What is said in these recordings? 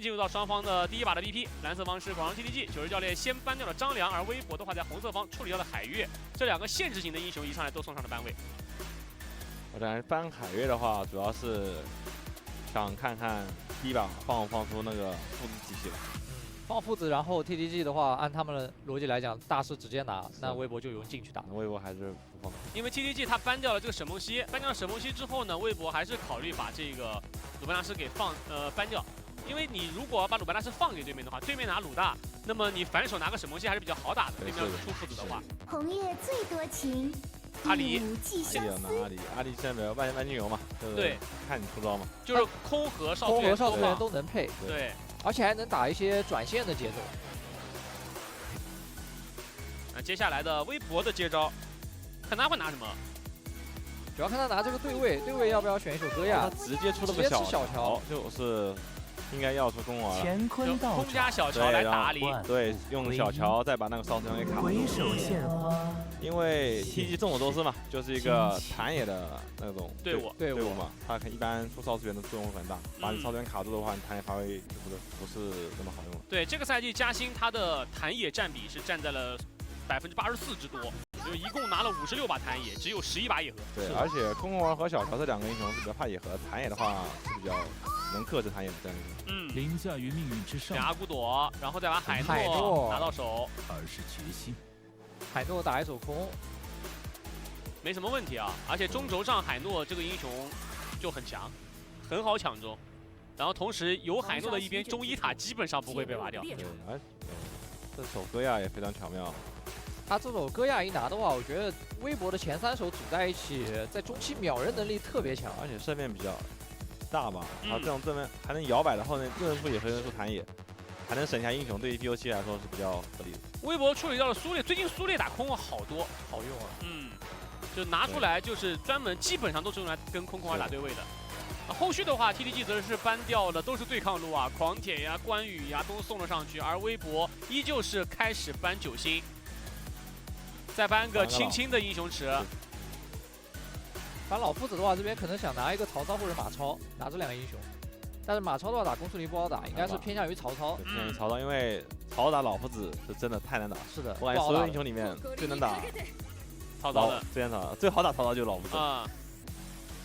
进入到双方的第一把的 BP， 蓝色方是广州 TTG， 九十教练先搬掉了张良，而微博的话在红色方处理掉了海月，这两个限制型的英雄一上来都送上了班位。我感觉搬海月的话，主要是想看看第一把放不放出那个父子体系吧。放父子，然后 TTG 的话，按他们的逻辑来讲，大师直接拿，那微博就有人进去打。微博还是不放。因为 TTG 他搬掉了这个沈梦溪，搬掉了沈梦溪之后呢，微博还是考虑把这个鲁班大师给搬掉。因为你如果把鲁班大师放给对面的话，对面拿鲁大，那么你反手拿个沈梦溪还是比较好打的。对面要出父子的话，红叶最多情，阿离，阿离现在没有万金油嘛？对，看你出招嘛。就是空和少空和少资源都能配，对，而且还能打一些转线的节奏。那接下来的微博的接招，看他会拿什么。主要看他拿这个对位，对位要不要选一首歌呀？他直接出了个小乔，就是应该要出空王了。乾坤道空加小乔来打阿离，对，用小乔再把那个少资源给卡。回首献花。因为 TG 众所周知嘛，就是一个弹野的那种队伍嘛，他一般出少资源的作用很大，把你少资源卡住的话，你弹野发挥不是那么好用了。对，这个赛季嘉兴他的弹野占比是占在了84%之多。就一共拿了56把弹野，只有11把野合。对，而且空王和小乔这两个英雄是比较怕野合，弹野的话是比较能克制弹野的这样一个。凌驾于命运之上。选阿古朵，然后再把海诺拿到手，而是决心。海诺打一手空，没什么问题啊。而且中轴上海诺这个英雄就很强，很好抢中。然后同时有海诺的一边，中一塔基本上不会被挖掉。对，这手戈亚也非常巧妙。他这手戈亚一拿的话，我觉得微博的前3手组在一起，在中期秒人能力特别强，而且胜面比较大吧。他这种正面还能摇摆的后面右人出野和右人出弹野，还能省下英雄，对于 POC 来说是比较合理的。微博处理掉了苏烈，最近苏烈打空王好多，好用啊。就拿出来就是专门基本上都是用来跟空王打对位的。后续的话 ，TTG 则是搬掉了，都是对抗路啊，狂铁呀、关羽呀都送了上去，而微博依旧是开始搬9星。再搬个轻轻的英雄池。搬老夫子的话，这边可能想拿一个曹操或者马超，拿这2个英雄。但是马超的话打公孙离不好打，应该是偏向于曹操。偏向于曹操，因为曹打老夫子是真的太难打。是的，我感觉所有英雄里面最能打曹操的，最好打曹操就是老夫子。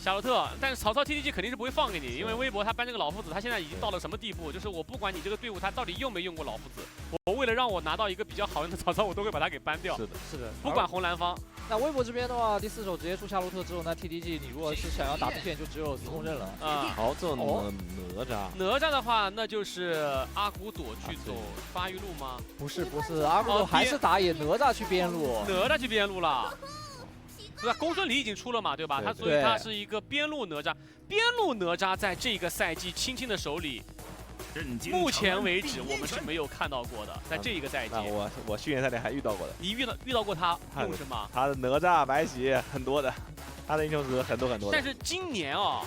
夏洛特，但是曹操 TTG 肯定是不会放给你，因为微博他搬这个老夫子，他现在已经到了什么地步？就是我不管你这个队伍他到底用没用过老夫子，我为了让我拿到一个比较好用的曹操，我都会把他给搬掉。是的，不管红蓝方。那微博这边的话，第4手直接出夏洛特之后，那 TTG 你如果是想要打 B 线，就只有司空刃了。好，这种哪吒。哪吒的话，那就是阿古朵去走发育路吗？不是，阿古朵还是打野，哪吒去边路。哪吒去边路了。对吧？公孙离已经出了嘛，对吧？他所以他是一个边路哪吒，边路哪吒在这个赛季青青的手里，目前为止我们是没有看到过的，在这一个赛季。我去年赛里还遇到过的。你遇到过他用是吗？他的哪吒、白起很多的，他的英雄值很多。但是今年啊，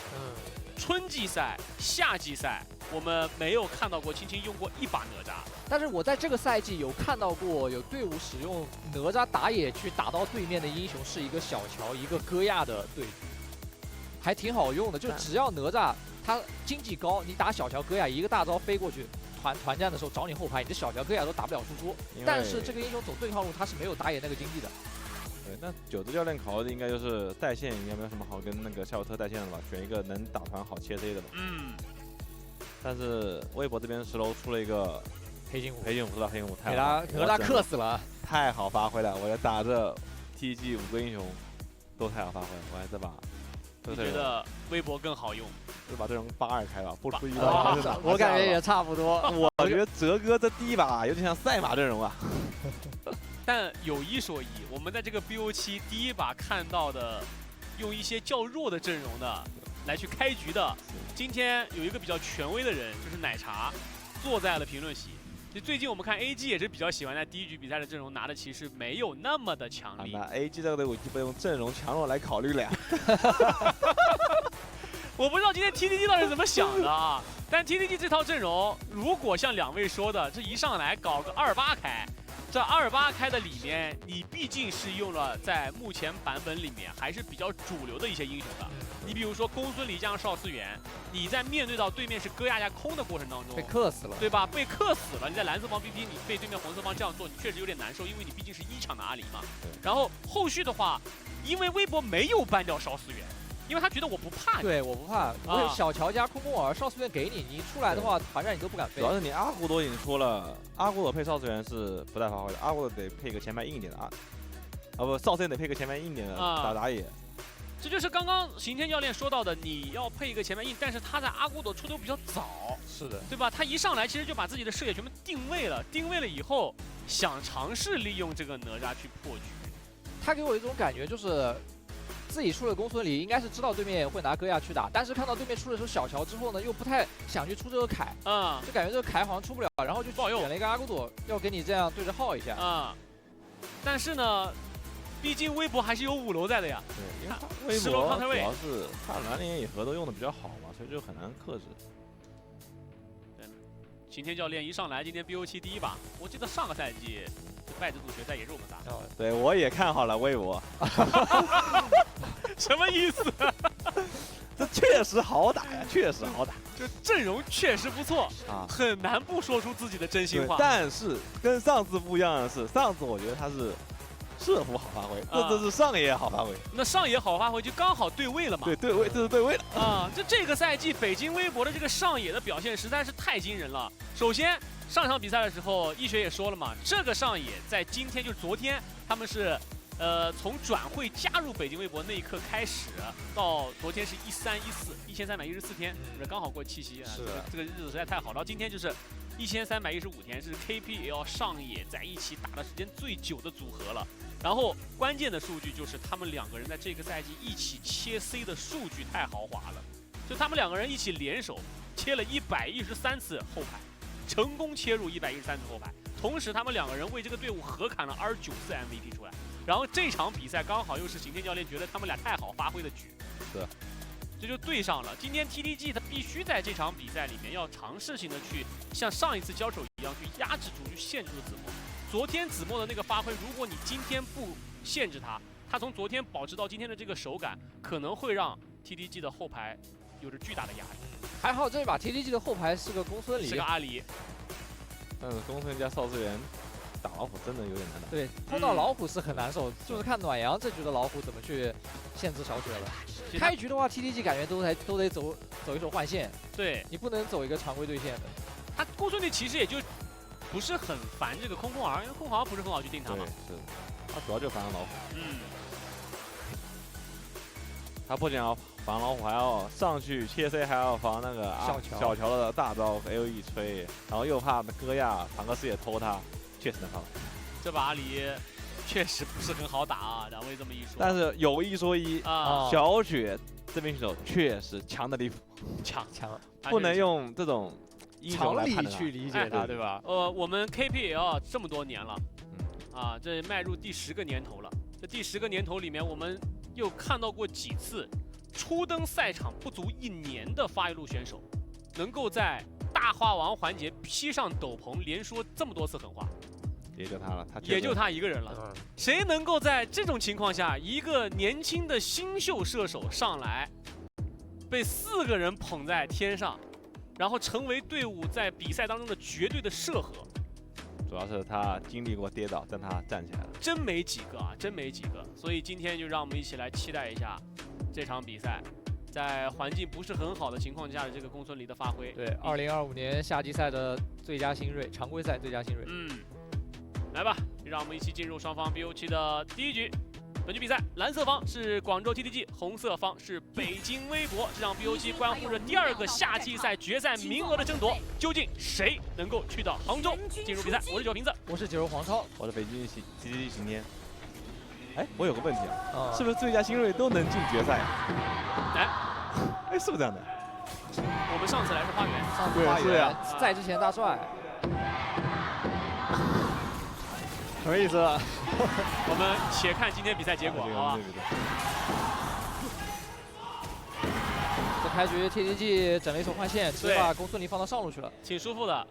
春季赛、夏季赛，我们没有看到过青青用过1把哪吒。但是我在这个赛季有看到过有队伍使用哪吒打野去打到对面的英雄是一个小乔一个戈亚的对局，还挺好用的。就只要哪吒他经济高，你打小乔戈亚一个大招飞过去，团战的时候找你后排，你这小乔戈亚都打不了输出。但是这个英雄走对抗路，他是没有打野那个经济的。对，那九子教练考虑的应该就是带线，应该没有什么好跟那个夏洛特带线的吧？选一个能打团好切 C 的吧。但是微博这边10楼出了一个。黑金虎的黑金虎太给他克死了，太好发挥了！我要打这 TG 5个英雄都太好发挥了，我还这把。你觉得微博更好用？这把阵容82开吧，不出意外。我感觉也差不多。我觉得哲哥这第一把有点像赛马阵容啊。但有一说一，我们在这个 BO7第一把看到的，用一些较弱的阵容的来去开局的，今天有一个比较权威的人，就是奶茶，坐在了评论席。最近我们看 AG 也是比较喜欢在第1局比赛的阵容拿的，其实没有那么的强力。那 AG 这个队伍基本用阵容强弱来考虑了呀。我不知道今天 TTG 到底怎么想的啊？但 TTG 这套阵容，如果像2位说的，这一上来搞个28开，这28开的里面，你毕竟是用了在目前版本里面还是比较主流的一些英雄的。你比如说公孙离加上邵思源，你在面对到对面是割亚加空的过程当中，被克死了，对吧？被克死了。你在蓝色方 BP， 你被对面红色方这样做，你确实有点难受，因为你毕竟是1场的阿离嘛。然后后续的话，因为微博没有ban掉邵思源，因为他觉得我不怕你。对，我不怕，我有小乔加空空儿，邵思源给你，你出来的话，团战你都不敢飞。主要是你阿古朵已经说了，阿古朵配邵思源是不带发挥的，阿古朵得配个前排硬一点的不，邵思源得配个前排硬一点的打野。这就是刚刚刑天教练说到的，你要配一个前排硬，但是他在阿古朵出头比较早，是的，对吧？他一上来其实就把自己的视野全部定位了，定位了以后想尝试利用这个哪吒去破局。他给我一种感觉就是自己出了公孙离，应该是知道对面会拿戈亚去打，但是看到对面出了手小乔之后呢，又不太想去出这个凯，就感觉这个凯好像出不了，然后就选了一个阿古朵，要给你这样对着耗一下。但是呢，毕竟微博还是有5楼在的呀。对，因为他微博主要是他蓝莲野核都用的比较好嘛，所以就很难克制。对，刑天教练一上来，今天 BO7第1把，我记得上个赛季败之组决赛也是我们打。对，我也看好了微博。什么意思？这确实好打呀，确实好打。就阵容确实不错很难不说出自己的真心话。但是跟上次不一样的是，上次我觉得他是社服好发挥，这次是上野好发挥。那上野好发挥就刚好对位了嘛？对位，这是对位了这个赛季北京微博的这个上野的表现实在是太惊人了。首先上场比赛的时候，易学也说了嘛，这个上野在今天就是昨天，他们是从转会加入北京微博那一刻开始，到昨天是1314，1314天，刚好过七夕啊。这个日子实在太好了。然后今天就是1315天，是 KPL 上野在一起打的时间最久的组合了。然后关键的数据就是他们2个人在这个赛季一起切 C 的数据太豪华了，就他们2个人一起联手切了113次后排，成功切入113次后排，同时他们2个人为这个队伍合砍了29次 MVP 出来。然后这场比赛刚好又是刑天教练觉得他们俩太好发挥的局，这就对上了。今天 TTG 他必须在这场比赛里面要尝试性的去像上一次交手一样去压制住、去限制住子墨。昨天子墨的那个发挥，如果你今天不限制他，他从昨天保持到今天的这个手感，可能会让 TTG 的后排有着巨大的压力。还好这一把 TTG 的后排是个公孙离，是个阿离，但是公孙加邵思源打老虎真的有点难打。对，碰到老虎是很难受，就是看暖阳这局的老虎怎么去限制小雪了。开局的话 ，TTG 感觉都得走一手换线，对你不能走一个常规对线的。他公孙离其实也就不是很烦这个空空儿，因为空空儿不是很好去定他嘛。是，他主要就烦老虎。他不仅要防老虎，还要上去切 C， 还要防那个小乔的大招 AOE 吹，然后又怕戈亚坦克斯也偷他，确实能防。这把阿离确实不是很好打啊，两位这么一说。但是有一说一小雪这名选手确实强的离谱，强，不能用这种常理去理解他，对吧？我们 KPL 这么多年了，这迈入第10个年头了。这第10个年头里面，我们又看到过几次初登赛场不足1年的发育路选手，能够在大话王环节披上斗篷，连说这么多次狠话。也就他了，也就他一个人了。谁能够在这种情况下，一个年轻的新秀射手上来，被4个人捧在天上，然后成为队伍在比赛当中的绝对的射手？主要是他经历过跌倒，但他站起来了。真没几个啊，真没几个。所以今天就让我们一起来期待一下这场比赛，在环境不是很好的情况下的这个公孙离的发挥。对，2025年夏季赛的最佳新锐，常规赛最佳新锐。来吧，让我们一起进入双方 BO7 的第1局。本局比赛，蓝色方是广州 TTG， 红色方是北京微博。这场 BO7 关乎着第2个夏季赛决赛名额的争夺，究竟谁能够去到杭州进入比赛？我是9瓶子，我是9柔黄超，我是北京 TTG 刑天。哎，我有个问题啊，是不是最佳新锐都能进决赛？哎，是不是这样的？我们上次来是花园，上次花园，在之前大帅。什么意思？我们且看今天比赛结果，好吧？这开局 TTG 整了一手换线，直接把公孙离放到上路去了，挺舒服的。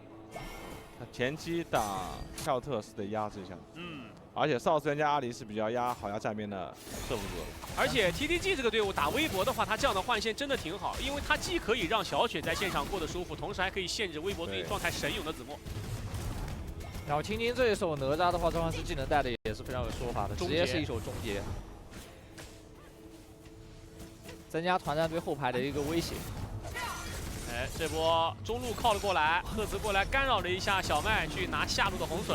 他前期打跳特是得压制一下。而且少斯元加阿里是比较好压站边的射负组。而且 TTG 这个队伍打微博的话，他这样的换线真的挺好，因为他既可以让小雪在线上过得舒服，同时还可以限制微博最近状态神勇的子墨。然后青青这一手哪吒的话，召唤师技能带的也是非常有说法的，直接是一手终结，增加团战对后排的一个威胁。哎，这波中路靠了过来，赫兹过来干扰了一下小麦去拿下路的红隼，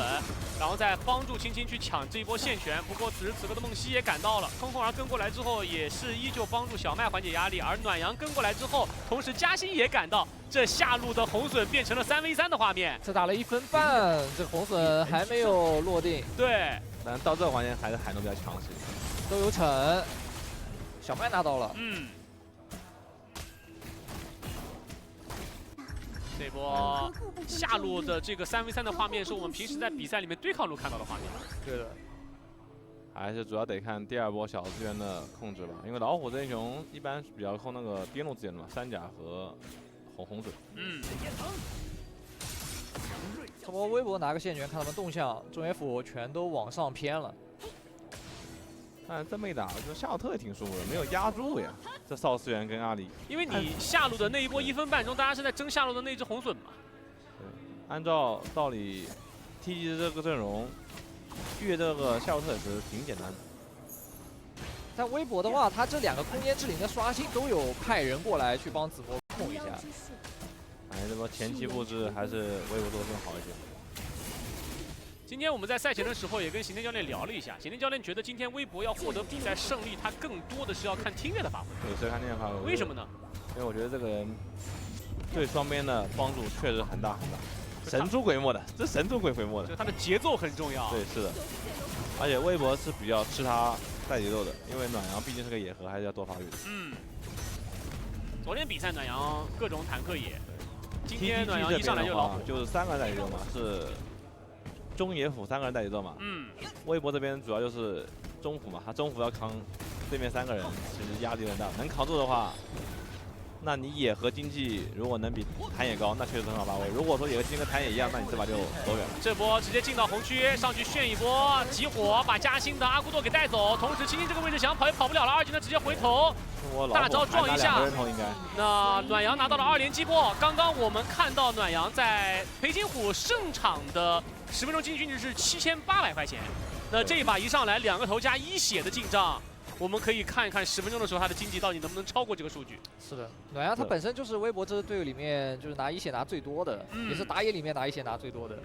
然后再帮助青青去抢这一波线权。不过此时此刻的梦溪也赶到了，空空儿跟过来之后也是依旧帮助小麦缓解压力，而暖阳跟过来之后，同时嘉欣也赶到，这下路的红隼变成了3v3的画面。这打了1分半，这红隼还没有落定。对，但到这个环节还是海诺比较强势，都有惩，小麦拿到了。这波下路的这个3v3的画面是我们平时在比赛里面对抗路看到的画面。对的，还是主要得看第二波小资源的控制吧，因为老虎这英雄一般是比较控那个边路资源的嘛，三甲和红隼。这波微博拿个线权，看他们动向，中野辅全都往上偏了。但这么一打，就夏洛特也挺舒服的，没有压住呀。这少斯元跟阿里，因为你下路的那一波1分半钟，大家是在争下路的那只红隼嘛。对，按照道理 ，TG 这个阵容，越这个夏洛特也是挺简单的。但微博的话，他这2个空间之灵的刷新都有派人过来去帮子墨控一下。哎，这波前期布置还是微博做的更好一些。今天我们在赛前的时候也跟刑天教练聊了一下，刑天教练觉得今天微博要获得比赛胜利，他更多的是要看听月的发挥。对，是看听月发挥。为什么呢？因为我觉得这个人对双边的帮助确实很大很大，神出鬼没的，这神出鬼没的。就他的节奏很重要。对，是的。而且微博是比较吃他带节奏的，因为暖阳毕竟是个野核，还是要多发育的。昨天比赛暖阳各种坦克野，今天暖阳一上来就老虎，就是3个人带节奏嘛，是中野辅3个人带节奏嘛。微博这边主要就是中辅嘛，他中辅要扛对面3个人，其实压力很大，能扛住的话，那你野和经济如果能比谭野高，那确实很好发挥。如果说野和经济跟谭野一样，那你这把就走远了。这波直接进到红区，上去炫一波，集火把嘉兴的阿古多给带走。同时，青青这个位置想跑也跑不了了，二技能直接回头，大招撞一下。那暖阳拿到了2连击破。刚刚我们看到暖阳在裴金虎胜场的10分钟经济均值是7800块钱。那这一把一上来，2个头加1血的进账。我们可以看一看10分钟的时候，他的经济到底能不能超过这个数据。是的，暖阳他本身就是微博这支队伍里面就是拿1血拿最多的，也是打野里面拿1血拿最多的。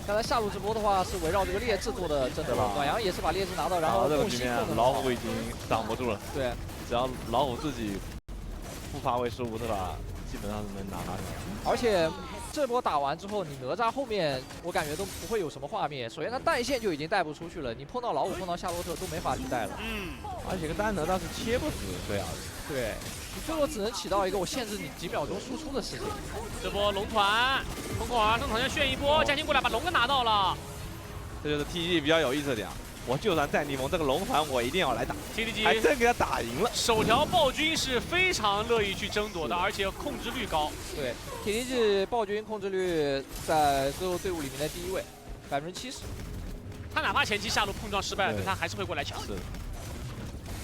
刚才下路直播的话是围绕这个劣质做的争夺，暖阳也是把劣质拿到，然后这个局面老虎已经挡不住了。对，只要老虎自己不发挥失误，这把基本上是能拿下来。而且这波打完之后，你哪吒后面我感觉都不会有什么画面。首先他带线就已经带不出去了，你碰到老虎碰到夏洛特都没法去带了。而且个单哪吒是切不死对啊。对，你最后只能起到一个我限制你几秒钟输出的事情。这波龙团，空空儿上场先炫一波，嘉兴过来把龙给拿到了。这就是 TG 比较有意思的点。我就算再逆风，这个龙团我一定要来打。TTG 还真给他打赢了。首条暴君是非常乐意去争夺的，而且控制率高。对 ，TTG 暴君控制率在所有队伍里面的第1位，70%。他哪怕前期下路碰撞失败了，但他还是会过来抢。是的。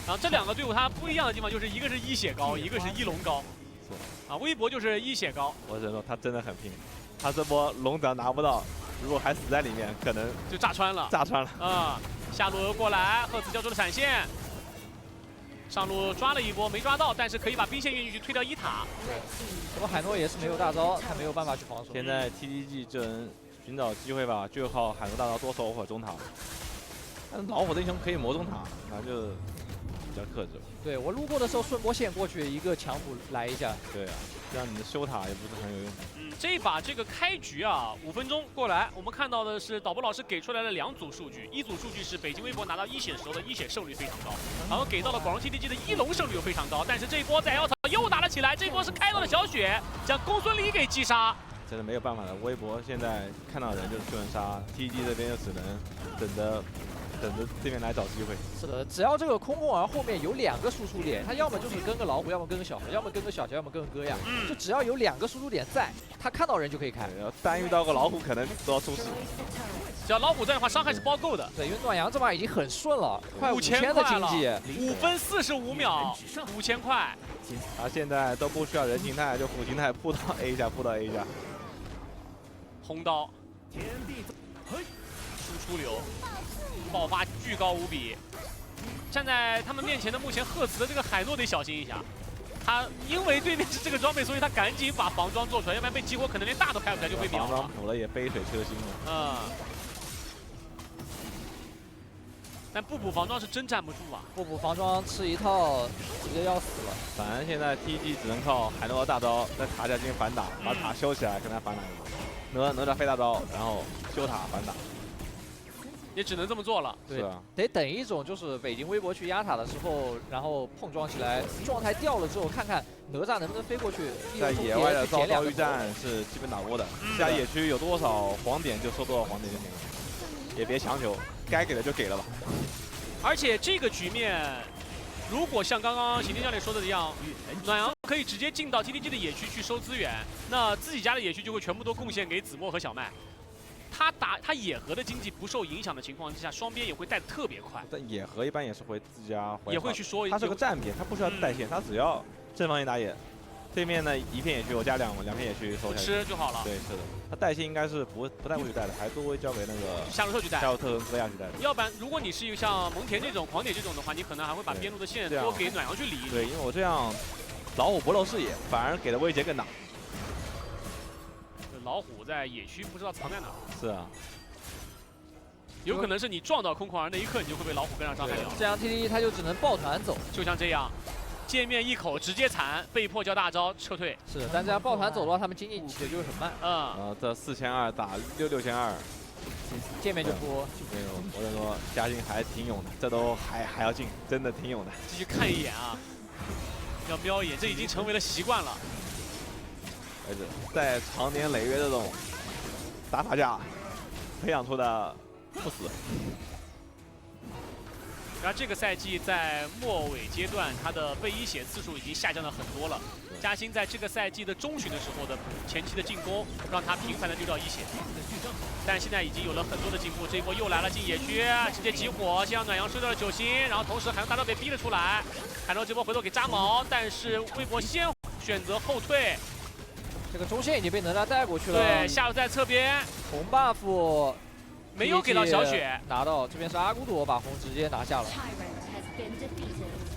然后这2个队伍它不一样的地方就是一个是1血高，一个是1龙高。是。啊，微博就是1血高。我只能说他真的很拼，他这波龙只要拿不到，如果还死在里面，可能就炸穿了。炸穿了。下路过来，赫兹交出了闪现，上路抓了一波没抓到，但是可以把兵线运进去推掉1塔。对，这波海诺也是没有大招，他没有办法去防守。现在 TTG 就能寻找机会吧，就靠海诺大招多守会儿中塔。但是老虎的英雄可以磨中塔，那就比较克制。对我路过的时候顺波线过去一个强补来一下。对啊，这样你的修塔也不是很有用。这一把这个开局啊，5分钟过来，我们看到的是导播老师给出来了2组数据，一组数据是北京微博拿到1血时候的1血胜率非常高，然后给到了广州 TTG 的1龙胜率又非常高，但是这一波在妖草又打了起来，这一波是开到了小雪，将公孙离给击杀。真的没有办法了，微博现在看到人就能杀 ，TTG 这边就只能等着等着对面来找机会。是的，只要这个空空儿后面有2个输出点，他要么就是跟个老虎，要么跟个小何，要么跟个小乔，要么跟个戈亚，就只要有2个输出点在，他看到人就可以开。然后单遇到个老虎，可能都要出事。只要老虎在的话，伤害是包够的。对，因为暖阳这把已经很顺了，快5000的经济，5分45秒，5000块。他现在都不需要人形态，就虎形态扑到 A 一下，扑到 A 一下。红刀，输出流，爆发巨高无比。站在他们面前的目前赫兹的这个海诺得小心一下。他因为对面是这个装备，所以他赶紧把防装做出来，要不然被激活可能连大都开不出来就被秒了。防装补了也杯水车薪了。但不补防装是真站不住啊！不补防装吃一套，直接要死了。反正现在 TG 只能靠海诺的大招在塔下进行反打，把塔修起来跟他反打。哪吒飞大招，然后修塔反打。也只能这么做了。对，啊、得等一种就是北京微博去压塔的时候，然后碰撞起来，状态掉了之后，看看哪吒能不能飞过去。在野外的遭遇战是基本打过的，下野区有多少黄点就收多少黄点就行了，也别强求，该给的就给了吧。而且这个局面，如果像刚刚刑天教练说的一样，暖阳可以直接进到 TTG 的野区去收资源，那自己家的野区就会全部都贡献给子墨和小麦。他野河的经济不受影响的情况之下，双边也会带的特别快。但野河一般也是回自家，也会去说，他是个战边，他不需要带线，他只要正方形打野，对面呢一片野区我加两片野区收下吃就好了。对，是的，他带线应该是不太会去带的，还多交给那个夏洛特去带，夏洛特和戈亚去带的。要不然，如果你是一个像蒙恬这种狂点这种的话，你可能还会把边路的线多给暖阳去理。对，因为我这样老虎不露视野，反而给的威胁更大。老虎在野区不知道藏在哪。是啊。有可能是你撞到空空儿那一刻，你就会被老虎跟上伤害掉。这样 TTG 他就只能抱团走，就像这样，见面一口直接残，被迫交大招撤退。是的，但这样抱团走的话，他们经济起的就会很慢。这4200打6200，见面就播。没有，我跟你说，嘉兴还挺勇的，这都还要进，真的挺勇的。继续看一眼啊，要瞄一眼，这已经成为了习惯了。而且在长年累月这种打法下培养出的。不死。然后这个赛季在末尾阶段，他的被一血次数已经下降了很多了。嘉兴在这个赛季的中旬的时候的前期的进攻，让他频繁的溜到一血，但现在已经有了很多的进步。这一波又来了进野区，直接集火，先让暖阳收掉了9星，然后同时海诺大招被逼了出来。海诺这波回头给扎毛，但是微博先选择后退。这个中线已经被哪吒带过去了。对，下路在侧边，红 buff。没有给到小雪，拿到这边是阿古朵把红直接拿下了。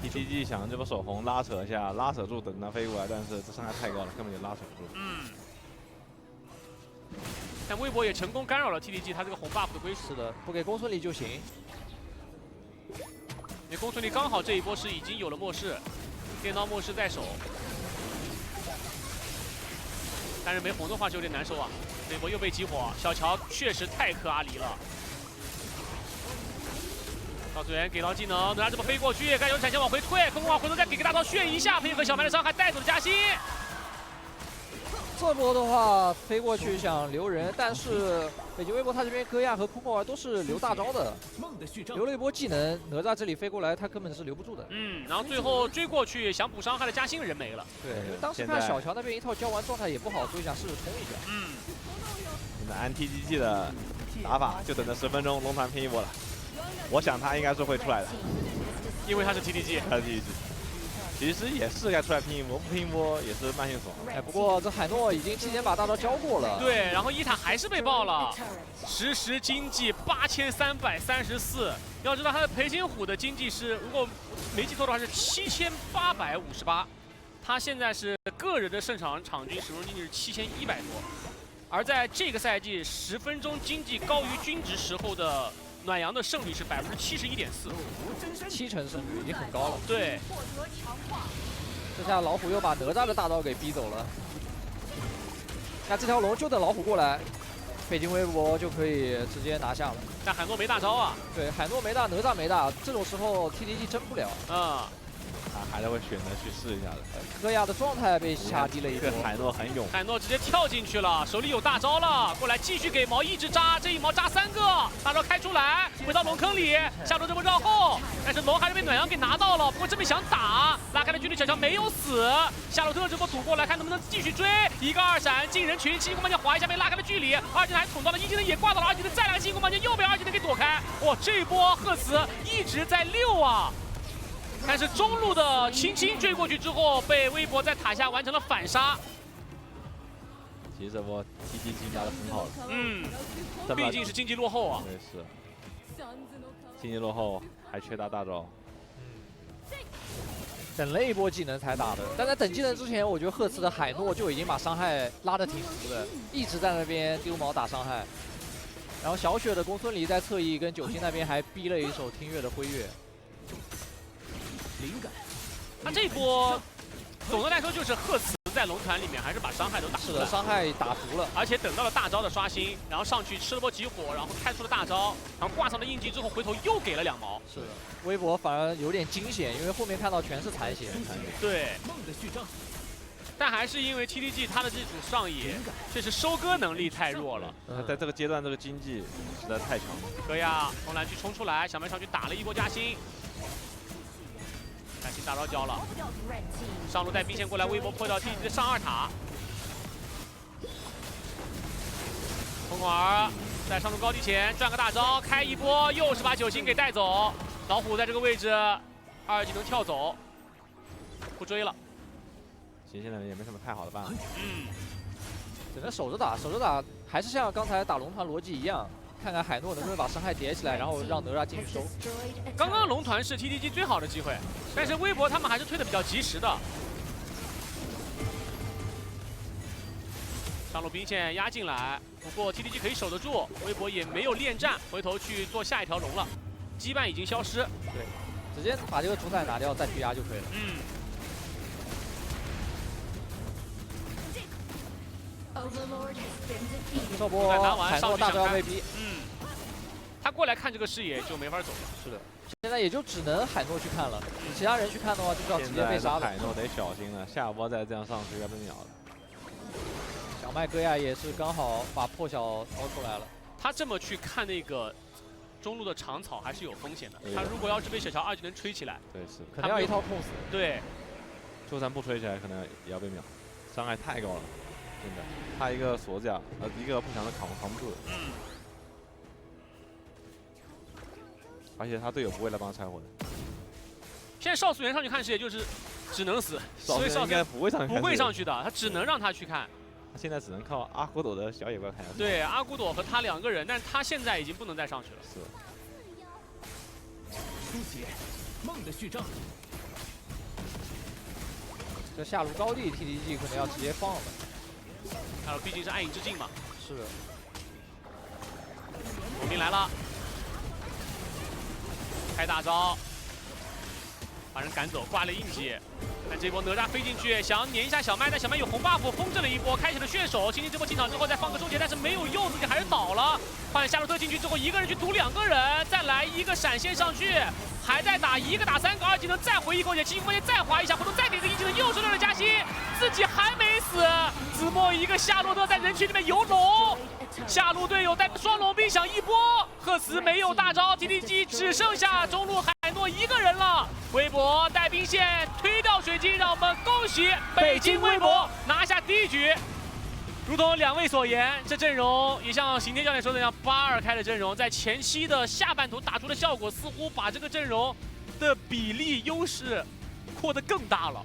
TTG 想这波手红拉扯一下，拉扯住等他飞过来，但是这伤害太高了，根本就拉扯不住。但微博也成功干扰了 TTG 他这个红 buff 的归属。是的，不给公孙离就行。因为公孙离刚好这一波是已经有了末世，电刀末世在手，但是没红的话就有点难受啊。这波又被激活，小乔确实太克阿离了。到资源给到技能，哪吒这么飞过去，该有闪现往回退，空空回头再给个大招炫一下，配合小白的伤害带走了嘉兴。这波的话飞过去想留人，但是北极微博他这边戈亚和空空儿都是留大招的，留了一波技能，哪吒这里飞过来他根本是留不住的。然后最后追过去想补伤害的嘉兴人没了。对，当时看小乔那边一套交完状态也不好，所以想试试冲一下。现在按 TGG 的打法，就等着10分钟龙团拼一波了。我想他应该是会出来的，因为他是 TTG， 他是 TTG。其实也是该出来拼一波，不拼一波也是慢性死亡。哎，不过这海诺已经提前把大招交过了。对，然后伊塔还是被爆了，实时经济8334。要知道他的裴擒虎的经济是，如果没记错的话是7858，他现在是个人的胜场场均使用经济是7100多，而在这个赛季10分钟经济高于均值时候的。暖阳的胜率是71.4%，7成胜率已经很高了。对，这下老虎又把哪吒的大招给逼走了。那这条龙就等老虎过来，北京微博就可以直接拿下了。但海诺没大招啊。对，海诺没大，哪吒没大，这种时候 TTG 争不了。还是会选择去试一下的。戈亚的状态被掐低了一波这个，海诺很勇，海诺直接跳进去了，手里有大招了，过来继续给毛一直扎，这一毛扎3个，大招开出来，回到龙坑里，下路这波绕后，但是龙还是被暖阳给拿到了，不过这边想打，拉开了距离，小乔没有死，夏洛特这波堵过来，看能不能继续追，一个2闪进人群，进攻棒剑滑一下被拉开了距离，二技能还捅到了，一技能也挂到了，二技能再来个进攻棒剑又被二技能给躲开，哇，这一波赫兹一直在溜啊！但是中路的轻轻追过去之后，被微博在塔下完成了反杀。其实这波 TTG 打得很好的，毕竟是经济落后啊。对，是经济落后，还缺打大招。等了一波技能才打的。但在等技能之前，我觉得赫兹的海诺就已经把伤害拉得挺足的，一直在那边丢毛打伤害。然后小雪的公孙离在侧翼跟九星那边还逼了一手听月的辉月。灵感，他这波总的来说就是赫兹在龙团里面还是把伤害都打出来，是的，伤害打足了，而且等到了大招的刷新，然后上去吃了波急火，然后开出了大招，然后挂上了印记之后，回头又给了2毛。是的，微博反而有点惊险，因为后面看到全是残血。对，梦的序章，但还是因为 TTG 他的这组上野确实收割能力太弱了。他在这个阶段，这个经济实在太强了。戈亚从蓝区冲出来，小麦上去打了一波嘉欣。嘉欣大招交了，上路带兵线过来，微博破掉 TTG 的上2塔。空儿在上路高地前转个大招，开一波，又是把九星给带走。老虎在这个位置，2技能跳走，不追了。其实现在也没什么太好的办法。只能守着打，守着打，还是像刚才打龙团逻辑一样，看看海诺能不能把伤害叠起来，然后让哪吒进去收。刚刚龙团是 TTG 最好的机会，但是微博他们还是推的比较及时的。上路兵线压进来，不过 TTG 可以守得住，微博也没有恋战，回头去做下一条龙了，羁绊已经消失。对，直接把这个主宰拿掉再去压就可以了。这波海诺大招被逼，他过来看这个视野就没法走了。是的，现在也就只能海诺去看了，其他人去看的话就是要直接被杀的。海诺得小心了，下波再这样上去要被秒了。小麦戈亚也是刚好把破晓掏出来了。他这么去看那个中路的长草还是有风险的，他如果要是被小乔2技能吹起来，对是，肯定要一套控死。对，就算不吹起来，可能也要被秒，伤害太高了。真的，他一个锁甲，一个不祥的扛不住的。而且他队友不会来帮他拆火的。现在少素媛上去看视野就是只能死，所以少应该不会上去，不会上去的，他只能让他去看。他现在只能靠阿古朵的小野怪看下去。对，阿古朵和他2个人，但是他现在已经不能再上去了。是。书写梦的序章。这下路高地 TTG 可能要直接放了。毕竟是暗影之境嘛。是的。火兵来了，开大招，把人赶走，挂了印记。但这波哪吒飞进去，想要撵一下小麦，但小麦有红 buff， 风筝了一波，开启了血手。青青这波进场之后再放个终结，但是没有用，自己还是倒了。换夏洛特进去之后，一个人去堵2个人，再来一个闪现上去，还在打1个打3个，2技能再回一口血，轻功剑再滑一下，回头再给个1技能，又是6的加薪，自己还没死。子墨一个夏洛特在人群里面游龙，下路队友带双龙兵想一波，赫兹没有大招 ，TTG 只剩下中路海诺1个人了。微博带兵线推掉水晶，让我们恭喜北京微博拿下第1局。如同2位所言，这阵容也像刑天教练说的那样，8-2开的阵容，在前期的下半图打出的效果，似乎把这个阵容的比例优势扩得更大了。